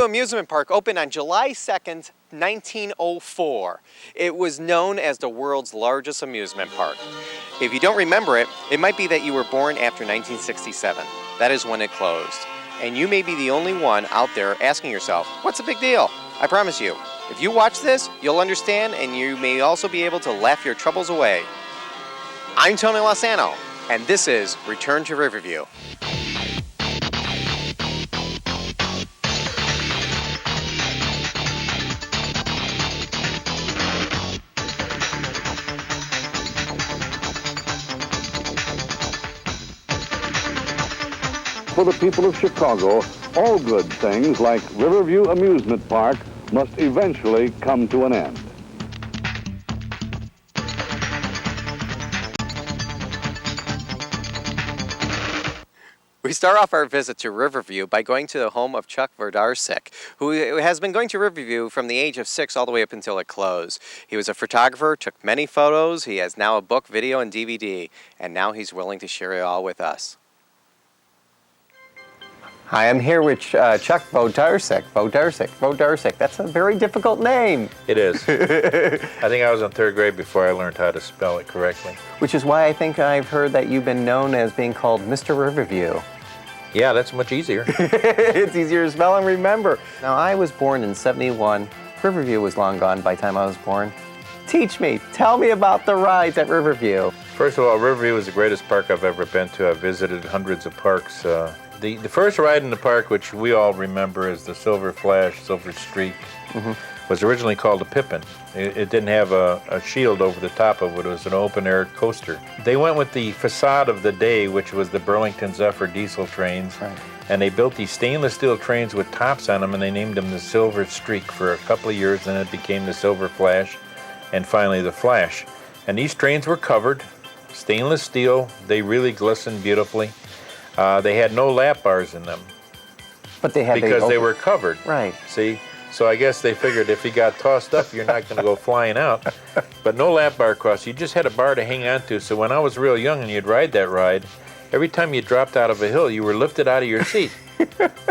Riverview Amusement Park opened on July 2nd, 1904. It was known as the world's largest amusement park. If you don't remember it, it might be that you were born after 1967. That is when it closed. And you may be the only one out there asking yourself, what's the big deal? I promise you, if you watch this, you'll understand, and you may also be able to laugh your troubles away. I'm Tony Lossano, and this is Return to Riverview. For the people of Chicago, all good things like Riverview Amusement Park must eventually come to an end. We start off our visit to Riverview by going to the home of Chuck Wojdarczyk, who has been going to Riverview from the age of 6 all the way up until it closed. He was a photographer, took many photos, he has now a book, video, and DVD, and now he's willing to share it all with us. Hi, I'm here with Chuck Wojdarczyk. Wojdarczyk. That's a very difficult name. It is. I think I was in 3rd grade before I learned how to spell it correctly. Which is why I think I've heard that you've been known as being called Mr. Riverview. Yeah, that's much easier. It's easier to spell and remember. Now, I was born in '71. Riverview was long gone by the time I was born. Teach me. Tell me about the rides at Riverview. First of all, Riverview is the greatest park I've ever been to. I've visited hundreds of parks. The first ride in the park, which we all remember as the Silver Flash, Silver Streak, was originally called a Pippin. It didn't have a shield over the top of it. It was an open-air coaster. They went with the facade of the day, which was the Burlington Zephyr diesel trains, and they built these stainless steel trains with tops on them, and they named them the Silver Streak for a couple of years, and it became the Silver Flash, and finally the Flash. And these trains were covered, stainless steel. They really glistened beautifully. They had no lap bars in them. But they had because they were covered. Right. See? So I guess they figured if you got tossed up, you're not going to go flying out. But no lap bar across. You just had a bar to hang on to. So when I was real young and you'd ride that ride, every time you dropped out of a hill, you were lifted out of your seat.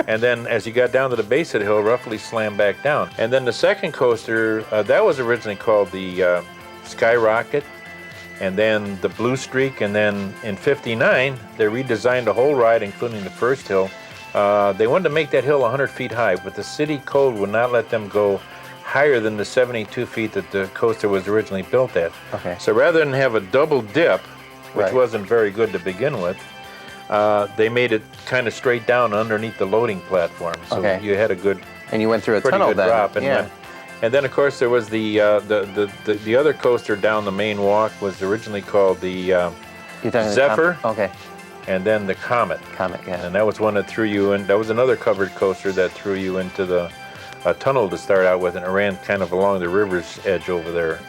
And then as you got down to the base of the hill, roughly slammed back down. And then the second coaster, that was originally called the Skyrocket. And then the Blue Streak, and then in '59, they redesigned the whole ride, including the first hill. They wanted to make that hill 100 feet high, but the city code would not let them go higher than the 72 feet that the coaster was originally built at. Okay. So rather than have a double dip, which wasn't very good to begin with, they made it kind of straight down underneath the loading platform. So you had a good, and you went through a pretty tunnel good drop. And And then, of course, there was the other coaster down the main walk was originally called the Zephyr. Okay. And then the Comet. Comet, yeah. And that was one that threw you in. That was another covered coaster that threw you into the tunnel to start out with, and it ran kind of along the river's edge over there.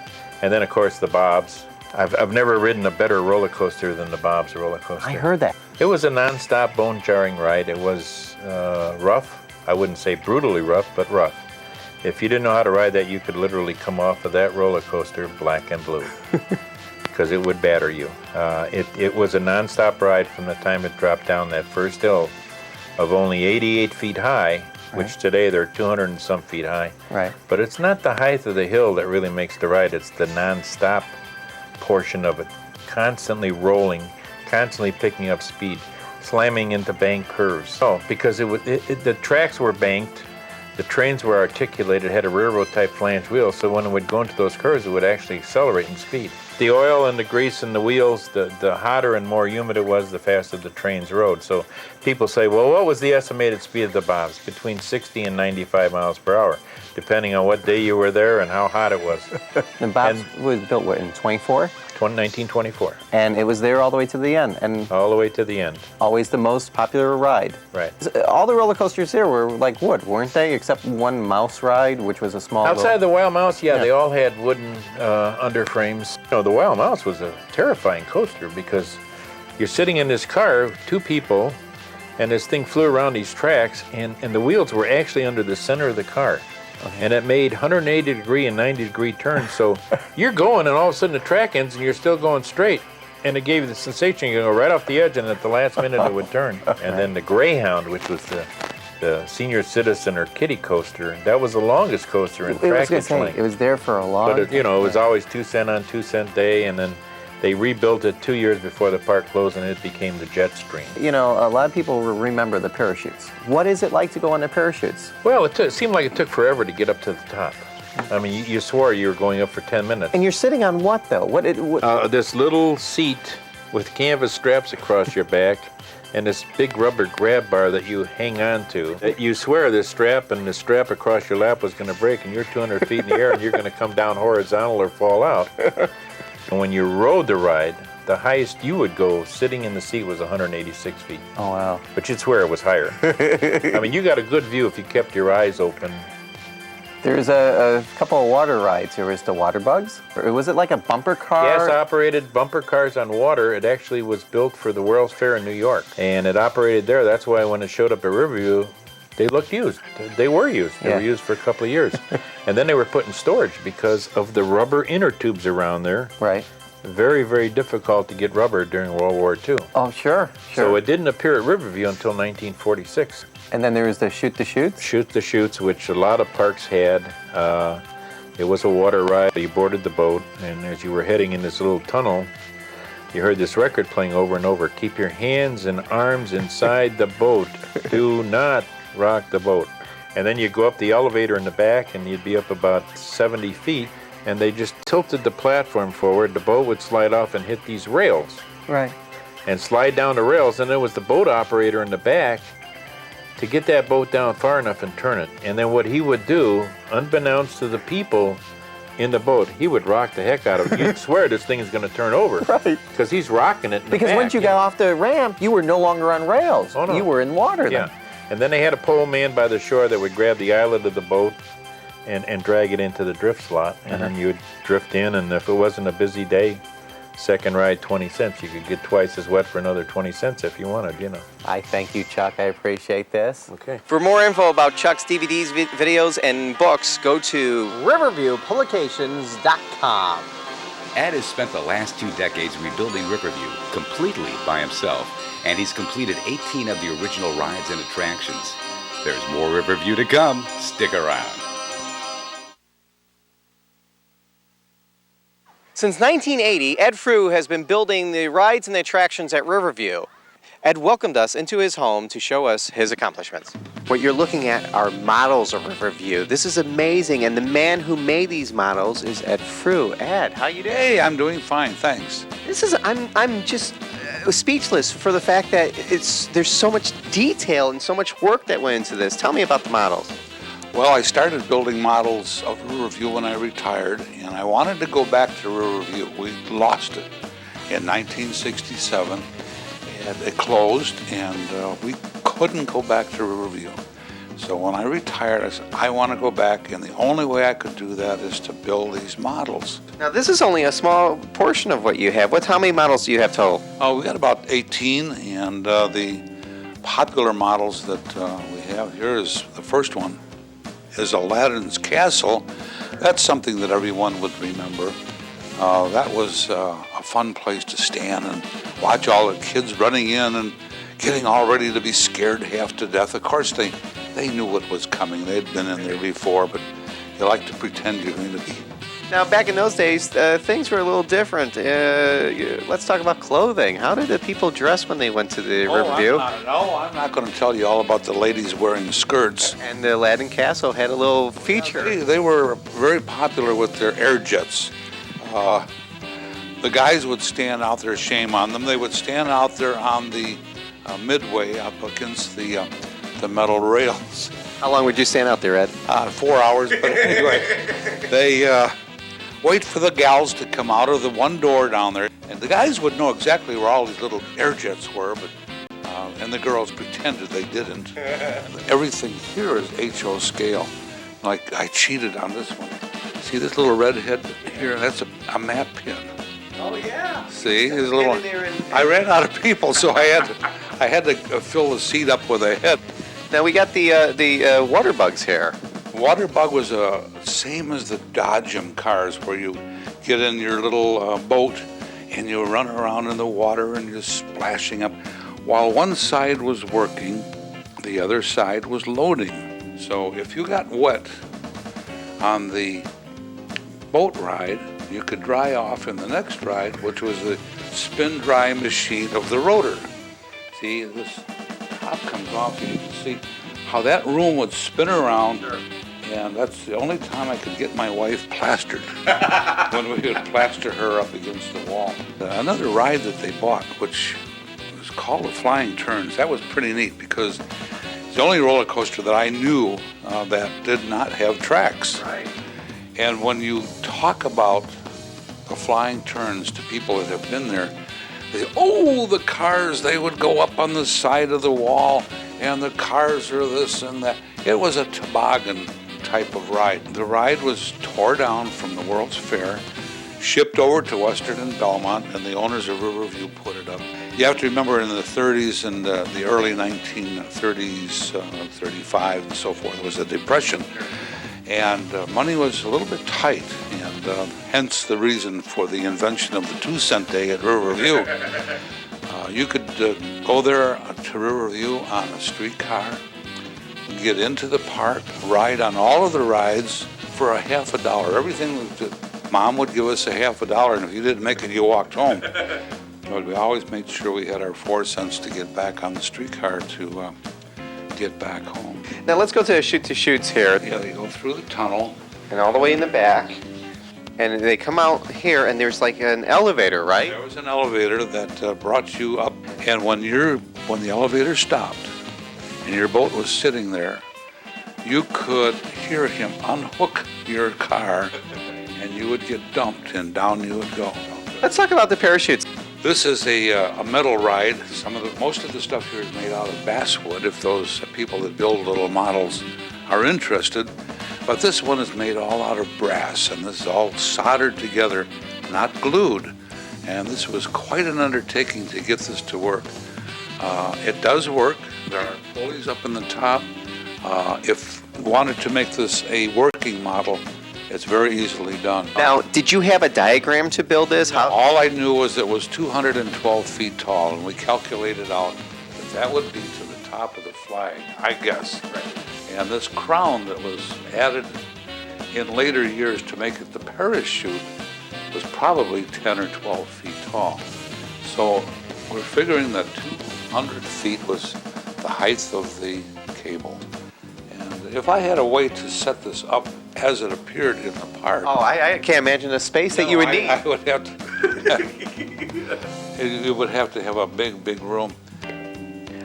And then, of course, the Bobs. I've never ridden a better roller coaster than the Bob's roller coaster. I heard that. It was a non-stop, bone-jarring ride. It was rough. I wouldn't say brutally rough, but rough. If you didn't know how to ride that, you could literally come off of that roller coaster black and blue because it would batter you. It was a non-stop ride from the time it dropped down that first hill of only 88 feet high, which today they're 200 and some feet high. Right. But it's not the height of the hill that really makes the ride. It's the non-stop portion of it, constantly rolling, constantly picking up speed, slamming into bank curves. Oh, because the tracks were banked. The trains were articulated, had a railroad-type flange wheel, so when it would go into those curves, it would actually accelerate in speed. The oil and the grease and the wheels, the hotter and more humid it was, the faster the trains rode. So people say, well, what was the estimated speed of the Bobs? Between 60 and 95 miles per hour, depending on what day you were there and how hot it was. The Bobs was built, what, in 1924. And it was there all the way to the end. And all the way to the end. Always the most popular ride. Right. All the roller coasters here were like wood, weren't they? Except one mouse ride, which was a small Outside the Wild Mouse, they all had wooden underframes. You know, the Wild Mouse was a terrifying coaster because you're sitting in this car, 2 people, and this thing flew around these tracks, and the wheels were actually under the center of the car. And it made 180 degree and 90 degree turns. So you're going, and all of a sudden the track ends, and you're still going straight. And it gave you the sensation you go right off the edge, and at the last minute it would turn. And then the Greyhound, which was the the senior citizen or kiddie coaster. That was the longest coaster in I was going to trackage say, length. it was there for a long But it was always 2 cent on 2 cent day, and then they rebuilt it 2 years before the park closed, and it became the jet stream. You know, a lot of people remember the parachutes. What is it like to go on the parachutes? Well, it seemed like it took forever to get up to the top. I mean, you swore you were going up for 10 minutes. And you're sitting on what, though? This little seat with canvas straps across your back and this big rubber grab bar that you hang on to. You swear this strap and the strap across your lap was going to break, and you're 200 feet in the air and you're going to come down horizontal or fall out. And when you rode the ride, the highest you would go sitting in the seat was 186 feet. Oh, wow. But you'd swear it was higher. I mean, you got a good view if you kept your eyes open. There's a couple of water rides. There was the water bugs. Or was it like a bumper car? Gas-operated bumper cars on water. It actually was built for the World's Fair in New York. And it operated there. That's why when it showed up at Riverview, they looked used. They were used. They were used for a couple of years. And then they were put in storage because of the rubber inner tubes around there. Right. Very, very difficult to get rubber during World War II. Oh, sure. So it didn't appear at Riverview until 1946. And then there was the Shoot the Chutes? Shoot the Chutes, which a lot of parks had. It was a water ride. You boarded the boat, and as you were heading in this little tunnel, you heard this record playing over and over. Keep your hands and arms inside the boat. Do not rock the boat. And then you go up the elevator in the back, and you'd be up about 70 feet, and they just tilted the platform forward. The boat would slide off and hit these rails. Right. And slide down the rails, and there was the boat operator in the back to get that boat down far enough and turn it. And then what he would do, unbeknownst to the people in the boat, he would rock the heck out of it. You'd swear this thing is going to turn over. Right. Because he's rocking it in Because the back, once you got off the ramp, you were no longer on rails. Oh, no. You were in water then. Yeah. And then they had a pole man by the shore that would grab the eyelet of the boat and drag it into the drift slot. And then you would drift in, and if it wasn't a busy day, second ride 20 cents. You could get twice as wet for another 20 cents if you wanted, you know. I thank you, Chuck. I appreciate this. Okay. For more info about Chuck's DVDs, videos, and books, go to riverviewpublications.com. Ed has spent the last 2 decades rebuilding Riverview completely by himself, and he's completed 18 of the original rides and attractions. There's more Riverview to come. Stick around. Since 1980, Ed Fruh has been building the rides and the attractions at Riverview. Ed welcomed us into his home to show us his accomplishments. What you're looking at are models of Riverview. This is amazing, and the man who made these models is Ed Fruh. Ed, how you doing? Hey, I'm doing fine, thanks. I'm just speechless for the fact that there's so much detail and so much work that went into this. Tell me about the models. Well, I started building models of Riverview when I retired, and I wanted to go back to Riverview. We lost it in 1967, and it closed, and we couldn't go back to Riverview. So when I retired, I said, I want to go back, and the only way I could do that is to build these models. Now, this is only a small portion of what you have. How many models do you have total? Oh, we got about 18, and the popular models that we have here is the first one is Aladdin's Castle. That's something that everyone would remember. That was a fun place to stand and watch all the kids running in and getting all ready to be scared half to death. Of course, they knew what was coming. They'd been in there before, but you like to pretend you're going to be. Now, back in those days, things were a little different. Let's talk about clothing. How did the people dress when they went to the Riverview? I'm not going to tell you all about the ladies wearing skirts. And the Aladdin Castle had a little feature. They were very popular with their air jets. The guys would stand out there, shame on them. They would stand out there on the midway up against the metal rails. How long would you stand out there, Ed? 4 hours, but anyway, they wait for the gals to come out of the one door down there, and the guys would know exactly where all these little air jets were, but and the girls pretended they didn't. Everything here is HO scale. Like I cheated on this one. See this little red head here? That's a map pin. Oh, yeah. See, his little. I ran out of people, so I had to fill the seat up with a head. Now we got the water bugs here. Water bug was same as the Dodgem cars, where you get in your little boat and you run around in the water and you're splashing up. While one side was working, The other side was loading. So if you got wet on the boat ride, you could dry off in the next ride, which was the spin dry machine of the rotor. See, this top comes off, and you can see how that room would spin around. And that's the only time I could get my wife plastered, when we would plaster her up against the wall. Another ride that they bought, which was called the Flying Turns, that was pretty neat because it's the only roller coaster that I knew that did not have tracks. Right. And when you talk about the Flying Turns to people that have been there, they say, oh, the cars, they would go up on the side of the wall, and the cars are this and that. It was a toboggan type of ride. The ride was tore down from the World's Fair, shipped over to Western and Belmont, and the owners of Riverview put it up. You have to remember in the 30s and the early 1930s, 35 and so forth, was a depression. And money was a little bit tight, and hence the reason for the invention of the 2-cent day at Riverview. You could go there to Riverview on a streetcar, get into the park, ride on all of the rides for a half $1. Everything, Mom would give us a half $1, and if you didn't make it, you walked home. But we always made sure we had our 4 cents to get back on the streetcar to get back home. Now let's go to Shoot-to-Shoots here. Yeah, they go through the tunnel. And all the way in the back. And they come out here, and there's like an elevator, right? There was an elevator that brought you up, and when the elevator stopped and your boat was sitting there, you could hear him unhook your car, and you would get dumped, and down you would go. Let's talk about the parachutes. This is a metal ride. Most of the stuff here is made out of basswood, if those people that build little models are interested. But this one is made all out of brass, and this is all soldered together, not glued. And this was quite an undertaking to get this to work. It does work. There are pulleys up in the top. If you wanted to make this a working model, it's very easily done. Now, did you have a diagram to build this? All I knew was it was 212 feet tall, and we calculated out that would be to the top of the flag, I guess. Right. And this crown that was added in later years to make it the parachute was probably 10 or 12 feet tall. So we're figuring that 200 feet was the height of the cable. And if I had a way to set this up as it appeared in the park... Oh, I can't imagine the space that you would need. I would have to... You would have to have a big, big room.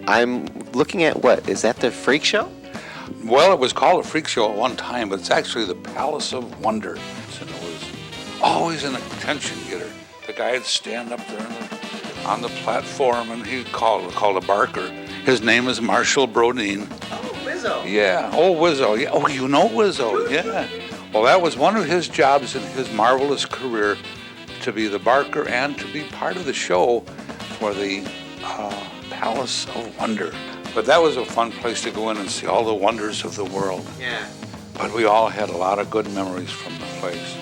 I'm looking at what? Is that the Freak Show? Well, it was called a Freak Show at one time, but it's actually the Palace of Wonder. And it was always an attention getter. The guy would stand up there on the platform, and he'd call a barker. His name is Marshall Brodien. Oh, Wizzo. Yeah. Oh, Wizzo. Yeah. Oh, you know Wizzo. Yeah. Well, that was one of his jobs in his marvelous career, to be the barker and to be part of the show for the Palace of Wonder. But that was a fun place to go in and see all the wonders of the world. Yeah. But we all had a lot of good memories from the place.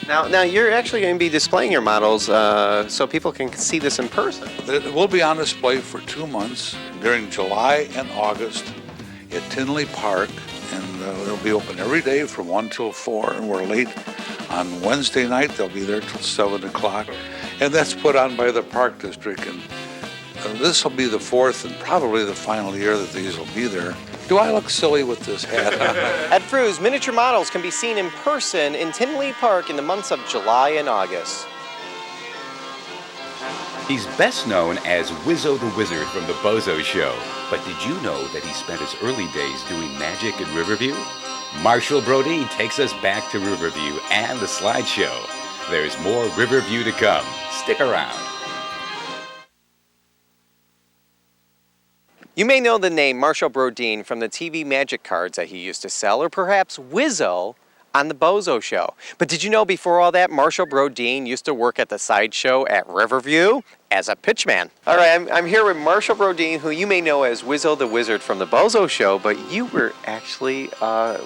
Now you're actually going to be displaying your models so people can see this in person. It will be on display for 2 months during July and August at Tinley Park, and it'll be open every day from 1 till 4, and we're late on Wednesday night. They'll be there till 7 o'clock, and that's put on by the Park District. And this will be the 4th and probably the final year that these will be there. Do I look silly with this hat on? At Fruh's, miniature models can be seen in person in Tinley Park in the months of July and August. He's best known as Wizzo the Wizard from the Bozo Show. But did you know that he spent his early days doing magic in Riverview? Marshall Brodien takes us back to Riverview and the slideshow. There's more Riverview to come. Stick around. You may know the name Marshall Brodien from the TV magic cards that he used to sell, or perhaps Wizzo on the Bozo Show. But did you know before all that, Marshall Brodien used to work at the sideshow at Riverview as a pitchman? All right, I'm here with Marshall Brodien, who you may know as Wizzo the Wizard from the Bozo Show, but you were actually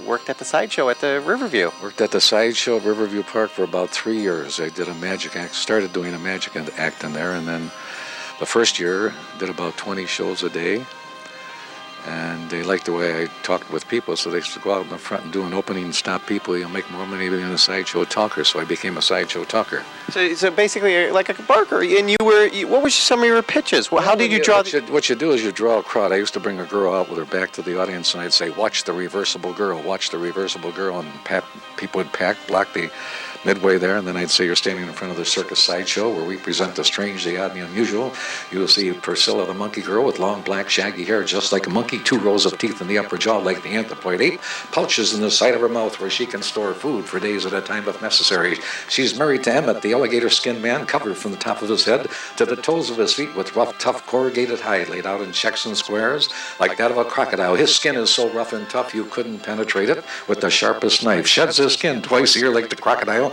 worked at the sideshow at the Riverview. Worked at the sideshow at Riverview Park for about 3 years. I did a magic act, started doing a magic act in there, and then the first year did about 20 shows a day. And they liked the way I talked with people, so they used to go out in the front and do an opening and stop people. You'll make more money being a sideshow talker, so I became a sideshow talker. So basically, you're like a barker, and what were some of your pitches? Well, how did you draw? What you do is you draw a crowd. I used to bring a girl out with her back to the audience, and I'd say, "Watch the reversible girl, watch the reversible girl," and people would block the midway there, and then I'd say, "You're standing in front of the circus sideshow where we present the strange, the odd, and the unusual. You will see Priscilla, the monkey girl, with long black shaggy hair just like a monkey, 2 rows of teeth in the upper jaw like the anthropoid ape, pouches in the side of her mouth where she can store food for days at a time if necessary. She's married to Emmett, the alligator-skinned man, covered from the top of his head to the toes of his feet with rough, tough, corrugated hide laid out in checks and squares like that of a crocodile. His skin is so rough and tough you couldn't penetrate it with the sharpest knife. Sheds his skin twice a year like the crocodile.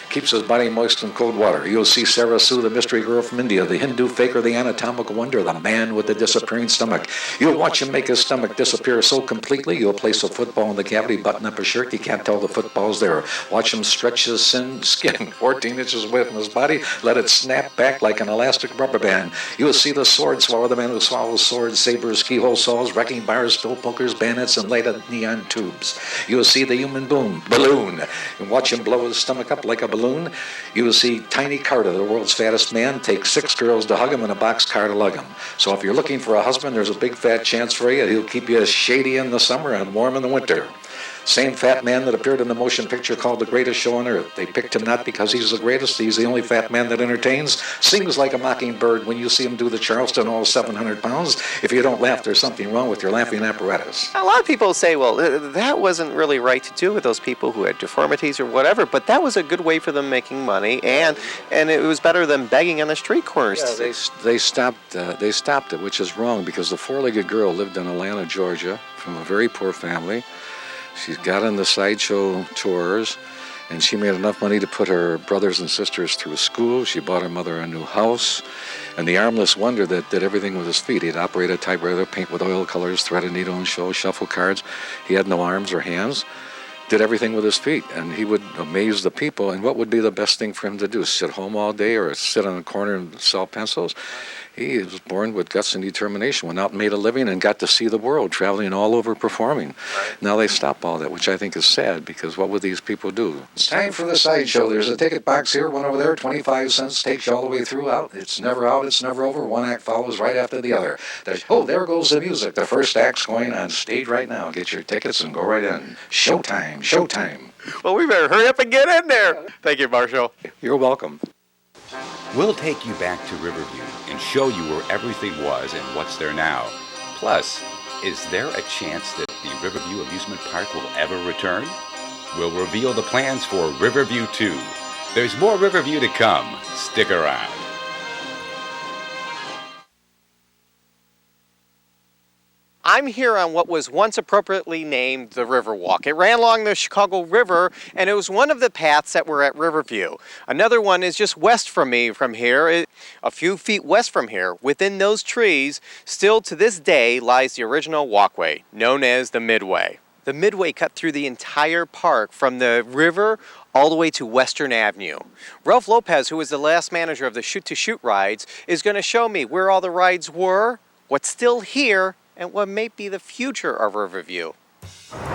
Keeps his body moist in cold water. You'll see Sarah Sue, the mystery girl from India, the Hindu faker, the anatomical wonder, the man with the disappearing stomach. You'll watch him make his stomach disappear so completely, you'll place a football in the cavity, button up his shirt, you can't tell the football's there. Watch him stretch his skin 14 inches away from his body, let it snap back like an elastic rubber band. You'll see the sword swallow, the man who swallows swords, sabers, keyhole saws, wrecking bars, steel pokers, bayonets, and lighted neon tubes. You'll see the human balloon, and watch him blow his stomach up like a balloon. You will see Tiny Carter, the world's fattest man, take 6 girls to hug him and a boxcar to lug him. So if you're looking for a husband, there's a big fat chance for you. He'll keep you shady in the summer and warm in the winter. Same fat man that appeared in the motion picture called The Greatest Show on Earth. They picked him not because he's the greatest, he's the only fat man that entertains, sings like a mockingbird when you see him do the Charleston all 700 pounds. If you don't laugh, there's something wrong with your laughing apparatus. A lot of people say, well, that wasn't really right to do with those people who had deformities or whatever, but that was a good way for them making money, and it was better than begging on the street corners. Yeah, they stopped it, which is wrong, because the 4-legged girl lived in Atlanta, Georgia, from a very poor family. She got on the sideshow tours, and she made enough money to put her brothers and sisters through school. She bought her mother a new house, and the armless wonder that did everything with his feet. He'd operate a typewriter, paint with oil colors, thread a needle and show, shuffle cards. He had no arms or hands, did everything with his feet, and he would amaze the people. And what would be the best thing for him to do? Sit home all day or sit on a corner and sell pencils? He was born with guts and determination, went out and made a living and got to see the world, traveling all over performing. Right. Now they stop all that, which I think is sad, because what would these people do? It's time for the sideshow. There's a ticket box here, one over there, 25 cents, takes you all the way through out. It's never out, it's never over. One act follows right after the other. There goes the music. The first act's going on stage right now. Get your tickets and go right in. Showtime, showtime. Well, we better hurry up and get in there. Thank you, Marshall. You're welcome. We'll take you back to Riverview and show you where everything was and what's there now. Plus, is there a chance that the Riverview Amusement Park will ever return? We'll reveal the plans for Riverview 2. There's more Riverview to come. Stick around. I'm here on what was once appropriately named the Riverwalk. It ran along the Chicago River, and it was one of the paths that were at Riverview. Another one is just west from me from here, a few feet west from here. Within those trees, still to this day, lies the original walkway, known as the Midway. The Midway cut through the entire park from the river all the way to Western Avenue. Ralph Lopez, who was the last manager of the Shoot to Shoot rides, is going to show me where all the rides were, what's still here, and what may be the future of Riverview.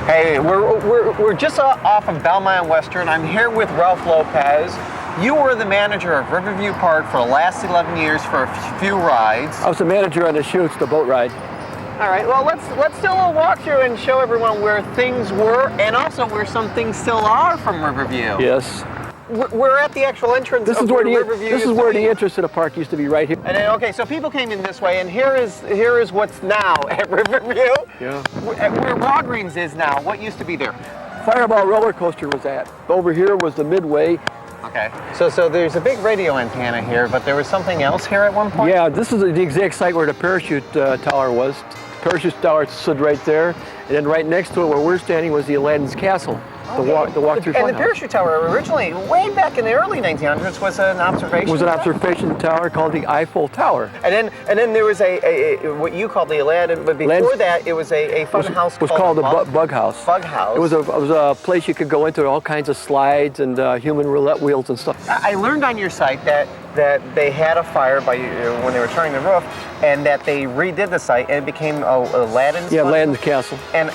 Hey, we're just off of Belmont Western. I'm here with Ralph Lopez. You were the manager of Riverview Park for the last 11 years for a few rides. I was the manager on the Shoots, the boat ride. All right, well, let's do a little walkthrough and show everyone where things were and also where some things still are from Riverview. Yes. We're at the actual entrance of Riverview. This is where the entrance to the park used to be, right here. And then, okay, so people came in this way, and here is what's now at Riverview. Yeah. Where Walgreens is now. What used to be there? Fireball roller coaster was at. Over here was the Midway. Okay. So there's a big radio antenna here, but there was something else here at one point? Yeah, this is the exact site where the parachute tower was. The parachute tower stood right there, And then right next to it, where we're standing, was the Aladdin's Castle, the walk-through And the funhouse. parachute tower originally, way back in the early 1900s, was an observation. It was an tower? observation tower called the Eiffel Tower. And then there was a what you called the Aladdin, but before that it was a fun house was called the Bug House. Bug House. It was a place you could go into, all kinds of slides and human roulette wheels and stuff. I learned on your site that they had a fire when they were turning the roof, and that they redid the site and it became Aladdin's. Yeah, fun. Aladdin's Castle. And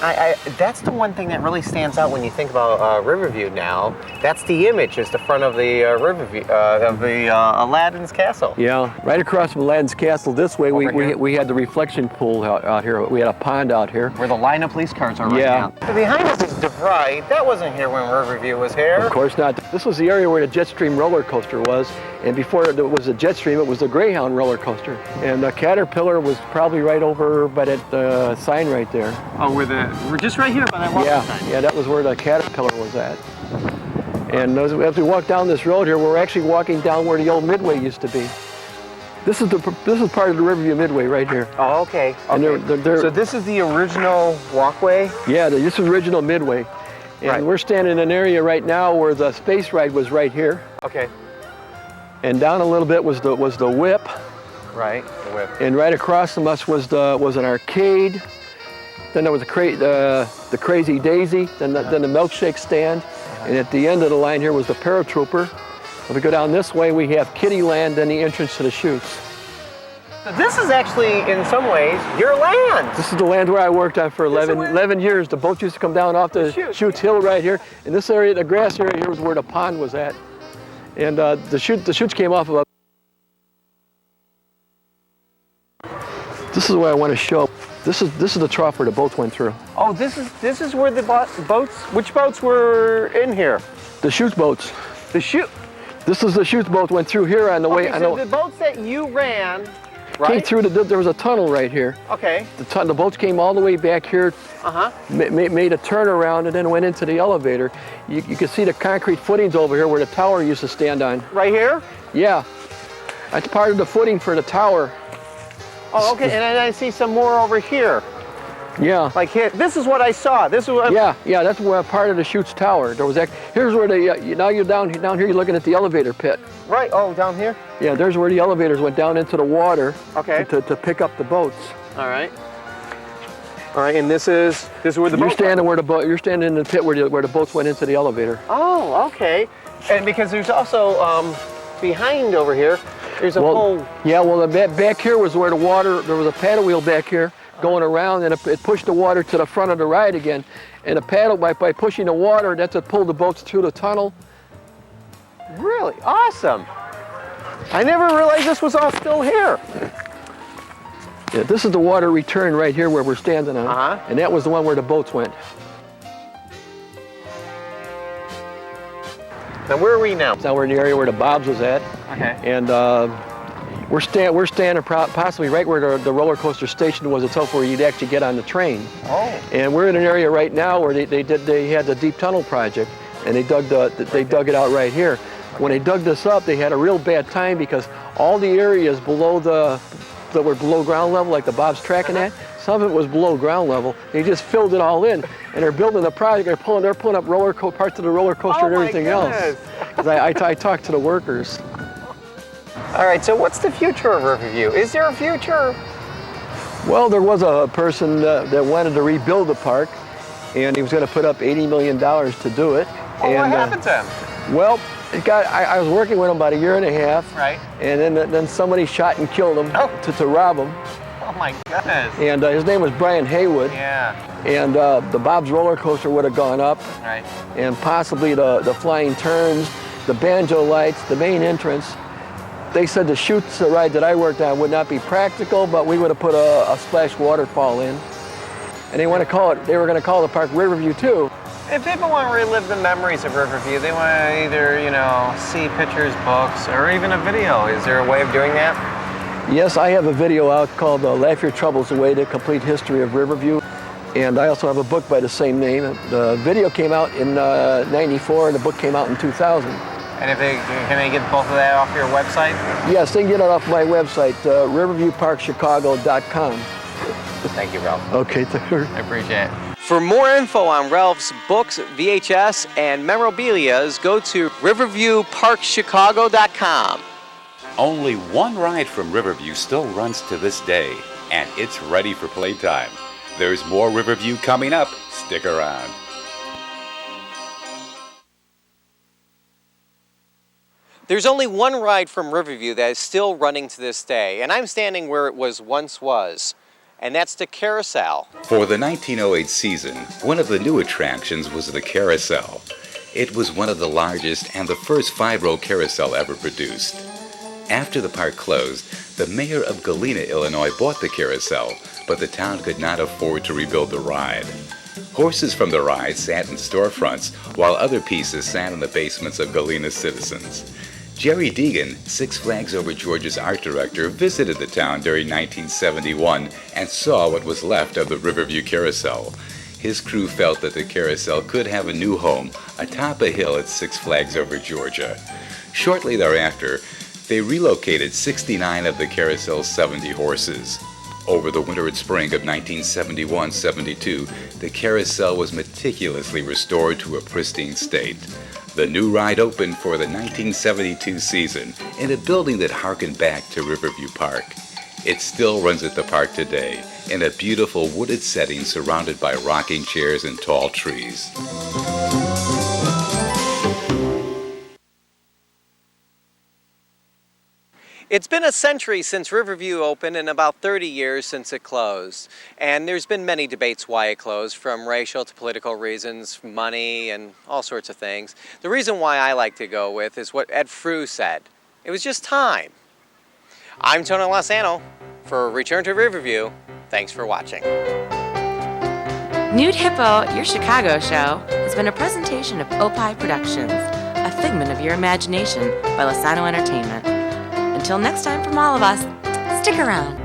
that's the one thing that really stands out when you think about Riverview now. That's the image, is the front of the Riverview of the Aladdin's Castle. Yeah, right across from Aladdin's Castle this way, Over here. we had the reflection pool out here. We had a pond out here. Where the line of police cars are right Yeah. now. Behind us is DeVry. That wasn't here when Riverview was here. Of course not. This was the area where the Jetstream roller coaster was, and before it was a Jetstream, it was the Greyhound roller coaster. And the Caterpillar was probably right over by that sign right there. Oh, we're just right here by that walking sign. Yeah, that was where the Caterpillar was at. And as we walk down this road here, we're actually walking down where the old Midway used to be. This is part of the Riverview Midway right here. Oh, okay. And So this is the original walkway? Yeah, this is original Midway. And Right. we're standing in an area right now where the space ride was right here. Okay. And down a little bit was the Whip. Right, the whip. And right across from us was an arcade. Then there was the Crazy Daisy. Then the milkshake stand. And at the end of the line here was the Paratrooper. If we go down this way, we have Kittyland, then the entrance to the chutes. So this is actually, in some ways, your land. This is the land where I worked on for 11 years. The boats used to come down off the chutes hill right here. And this area, the grass area here, was where the pond was at. And the chutes came off of. This is what I want to show. This is the trough where the boats went through. Oh, this is where the boats. Which boats were in here? The chutes boats. The chute. This is the chutes boat went through here on the way. Okay, so the boats that you ran, right? Came through there was a tunnel right here. Okay. The boats came all the way back here. Made a turnaround and then went into the elevator. You can see the concrete footings over here where the tower used to stand on. Right here? Yeah. That's part of the footing for the tower. Oh, okay. And then I see some more over here. Yeah. Like here. This is what I saw. This is what. Yeah. That's where part of the chutes tower. There was here's where now you're down here. You're looking at the elevator pit. Right. Oh, down here. Yeah. There's where the elevators went down into the water. Okay. To pick up the boats. All right. All right. And this is where the You're standing in the pit where the boats went into the elevator. Oh, okay. And because there's also behind over here, there's a whole. Yeah. Well, back here was where the water. There was a paddle wheel back here going around, and it pushed the water to the front of the ride again. And the paddle, by pushing the water, that's what pulled the boats through the tunnel. Really awesome. I never realized this was all still here. Yeah, this is the water return right here where we're standing on, and that was the one where the boats went. Now where are we now? Now we're in the area where the Bob's was at. Okay. And we're standing possibly right where the roller coaster station was itself, where you'd actually get on the train. Oh. And we're in an area right now where they had the deep tunnel project, and they dug it out right here. When they dug this up, they had a real bad time because all the areas below that were below ground level, like the Bob's track and that, some of it was below ground level. They just filled it all in, and they're building the project. They're pulling up parts of the roller coaster and everything else. Because I talked to the workers. All right. So what's the future of Riverview? Is there a future? Well, there was a person that wanted to rebuild the park, and he was going to put up $80 million to do it. Oh, what happened to him? Well, I was working with him about a year and a half. Right. And then somebody shot and killed him to rob him. Oh my goodness. And his name was Brian Haywood. Yeah. And the Bob's roller coaster would have gone up. Right. And possibly the flying turns, the banjo lights, the main entrance. They said the chutes ride that I worked on would not be practical, but we would have put a splash waterfall in. And they were going to call the park Riverview too. If people want to relive the memories of Riverview, they want to either, see pictures, books, or even a video. Is there a way of doing that? Yes, I have a video out called Laugh Your Troubles Away, The Complete History of Riverview. And I also have a book by the same name. The video came out in '94 and the book came out in 2000. And can they get both of that off your website? Yes, they can get it off my website, riverviewparkchicago.com. Thank you, Ralph. Okay, I appreciate it. For more info on Ralph's books, VHS, and memorabilia, go to riverviewparkchicago.com. Only one ride from Riverview still runs to this day, and it's ready for playtime. There's more Riverview coming up. Stick around. There's only one ride from Riverview that is still running to this day, and I'm standing where it once was, and that's the Carousel. For the 1908 season, one of the new attractions was the Carousel. It was one of the largest and the first 5-row carousel ever produced. After the park closed, the mayor of Galena, Illinois bought the carousel, but the town could not afford to rebuild the ride. Horses from the ride sat in storefronts, while other pieces sat in the basements of Galena's citizens. Jerry Deegan, Six Flags Over Georgia's art director, visited the town during 1971 and saw what was left of the Riverview Carousel. His crew felt that the carousel could have a new home atop a hill at Six Flags Over Georgia. Shortly thereafter, they relocated 69 of the carousel's 70 horses. Over the winter and spring of 1971-72, the carousel was meticulously restored to a pristine state. The new ride opened for the 1972 season in a building that harkened back to Riverview Park. It still runs at the park today in a beautiful wooded setting surrounded by rocking chairs and tall trees. It's been a century since Riverview opened and about 30 years since it closed. And there's been many debates why it closed, from racial to political reasons, money, and all sorts of things. The reason why I like to go with is what Ed Fruh said. It was just time. I'm Tony Lossano for Return to Riverview. Thanks for watching. NUDE HIPPO, your Chicago show, has been a presentation of Opie Productions, a figment of your imagination by Lossano Entertainment. Until next time, from all of us, stick around.